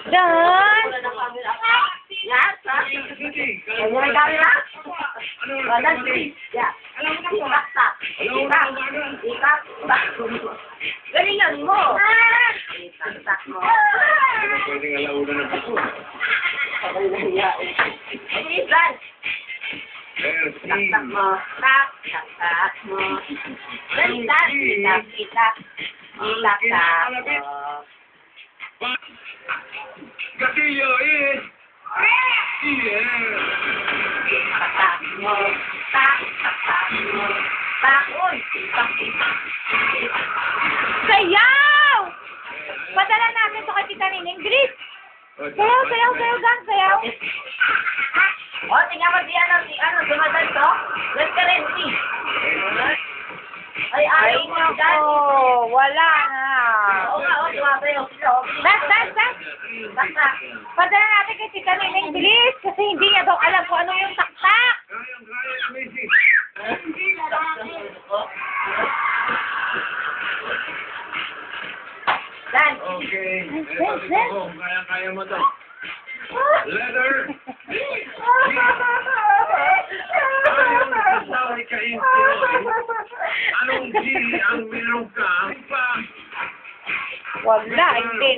Dan! Yan, sa. Ay, may camera? Wala, yeah. Ikat, tak. Ikat, tak. Galingan mo. Ikat, tak mo. Pwedeng alaunan ng puso. Ikan. Tak mo. Tak, tak, tak mo. Ikat, ikat, ikat. Ikat, tak mo. Gatillo is... Yeah. Tak mo. Tak, tak, tak mo. Tak, uy. Tak, ikat. Sayaw! Padala natin ito kay Tita Nining. Gris! Sayaw, sayaw, sayaw, Dan, sayaw. O, tingnan mo si dumadal to. Restaurant. Ay, Nako, wala na. Oo nga, dumabayo sila. Das. Basta. Padala natin kay Tita Nining. Bilis! Kasi hindi niya daw alam kung ano yung taktak. Kaya, amazing. Dan. Okay. Yes. Kaya mo to. Letter. Ayaw sa kain ko. Anong G ang meron ka? Wala, hindi.